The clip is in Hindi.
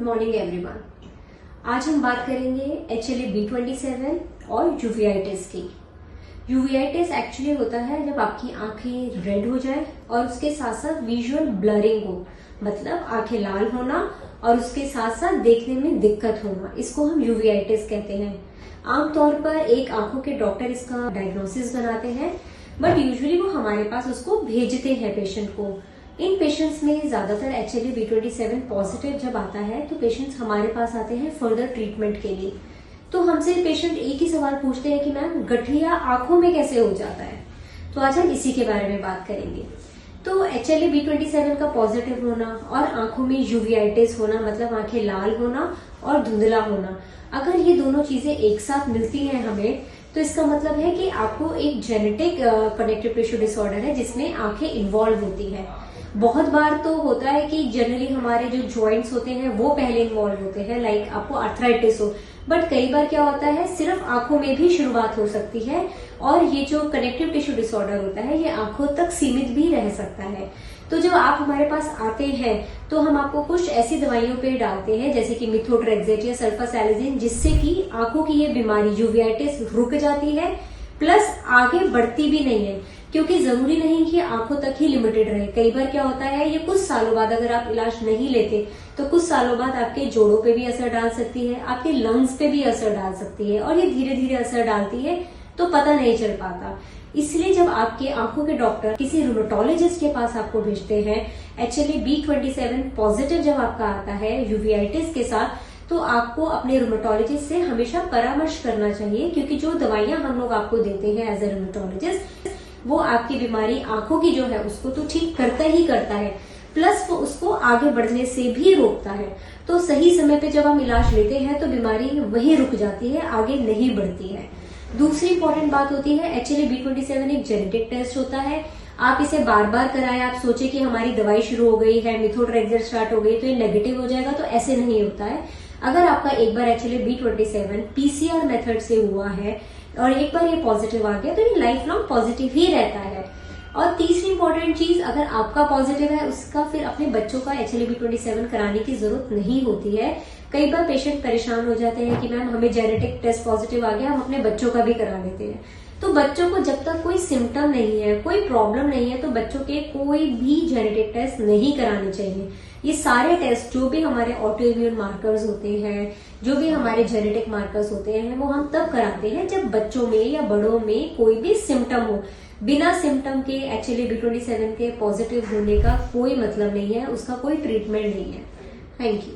Good morning everyone. आज हम बात करेंगे HLA-B27 और यूवियाइटिस की। यूवियाइटिस एक्चुअली होता है जब आपकी आंखें रेड हो जाए और उसके साथ साथ विजुअल ब्लरिंग हो, मतलब आंखें लाल होना और उसके साथ साथ देखने में दिक्कत होना, इसको हम यूवियाइटिस कहते हैं। आमतौर पर एक आंखों के डॉक्टर इसका डायग्नोसिस बनाते हैं, बट यूजुअली वो हमारे पास उसको भेजते हैं पेशेंट को। इन पेशेंट्स में ज्यादातर HLA-B27 पॉजिटिव जब आता है तो पेशेंट्स हमारे पास आते हैं फर्दर ट्रीटमेंट के लिए। तो हमसे पेशेंट एक ही सवाल पूछते हैं कि मैम गठिया आंखों में कैसे हो जाता है, तो आज हम इसी के बारे में बात करेंगे। तो HLA-B27 का पॉजिटिव होना और आंखों में यूवियाइटिस होना, मतलब आंखें लाल होना और धुंधला होना, अगर ये दोनों चीजें एक साथ मिलती हैं हमें, तो इसका मतलब है कि आपको एक जेनेटिक कनेक्टिव टिश्यू डिसऑर्डर है जिसमें आंखें इन्वॉल्व होती है। बहुत बार तो होता है कि जनरली हमारे जो जॉइंट्स होते हैं वो पहले इन्वॉल्व होते हैं, लाइक आपको आर्थराइटिस हो, बट कई बार क्या होता है सिर्फ आंखों में भी शुरुआत हो सकती है और ये जो कनेक्टिव टिश्यू डिसऑर्डर होता है ये आंखों तक सीमित भी रह सकता है। तो जब आप हमारे पास आते हैं तो हम आपको कुछ ऐसी दवाइयों पे डालते हैं जैसे कि मिथोट्रेक्सेट या सल्फासैलिसिन, जिससे कि आंखों की ये बीमारी यूवियाइटिस रुक जाती है, प्लस आगे बढ़ती भी नहीं है, क्योंकि जरूरी नहीं कि आंखों तक ही लिमिटेड रहे। कई बार क्या होता है ये कुछ सालों बाद अगर आप इलाज नहीं लेते तो कुछ सालों बाद आपके जोड़ों पे भी असर डाल सकती है, आपके लंग्स पे भी असर डाल सकती है, और ये धीरे धीरे असर डालती है तो पता नहीं चल पाता। इसलिए जब आपके आंखों के डॉक्टर किसी रूमेटोलॉजिस्ट के पास आपको भेजते हैं, HLA-B27 पॉजिटिव जब आपका आता है यूवियाइटिस के साथ, तो आपको अपने रूमेटोलॉजिस्ट से हमेशा परामर्श करना चाहिए, क्योंकि जो दवाइयां हम लोग आपको देते हैं एज ए रूमेटोलॉजिस्ट वो आपकी बीमारी आंखों की जो है उसको तो ठीक करता ही करता है, प्लस वो उसको आगे बढ़ने से भी रोकता है। तो सही समय पे जब हम इलाज लेते हैं तो बीमारी वहीं रुक जाती है, आगे नहीं बढ़ती है। दूसरी इंपॉर्टेंट बात होती है HLA-B27 एक जेनेटिक टेस्ट होता है। आप इसे बार बार कराएं, आप सोचे कि हमारी दवाई शुरू हो गई है, मिथोट्रेक्सेट स्टार्ट हो गई तो ये नेगेटिव हो जाएगा, तो ऐसे नहीं होता है। अगर आपका एक बार HLA-B27 PCR मेथड से हुआ है और एक बार ये पॉजिटिव आ गया तो ये लाइफ लॉन्ग पॉजिटिव ही रहता है। और तीसरी इंपॉर्टेंट चीज, अगर आपका पॉजिटिव है उसका फिर अपने बच्चों का HLA-B27 कराने की जरूरत नहीं होती है। कई बार पेशेंट परेशान हो जाते हैं कि मैम हमें जेनेटिक टेस्ट पॉजिटिव आ गया, हम अपने बच्चों का भी करा लेते हैं। तो बच्चों को जब तक कोई सिम्टम नहीं है, कोई प्रॉब्लम नहीं है, तो बच्चों के कोई भी जेनेटिक टेस्ट नहीं कराने चाहिए। ये सारे टेस्ट जो भी हमारे ऑटो इम्यून मार्कर्स होते हैं, जो भी हमारे जेनेटिक मार्कर्स होते हैं, वो हम तब कराते हैं जब बच्चों में या बड़ों में कोई भी सिम्टम हो। बिना सिम्टम के HLA-B27 के पॉजिटिव होने का कोई मतलब नहीं है, उसका कोई ट्रीटमेंट नहीं है। Thank you.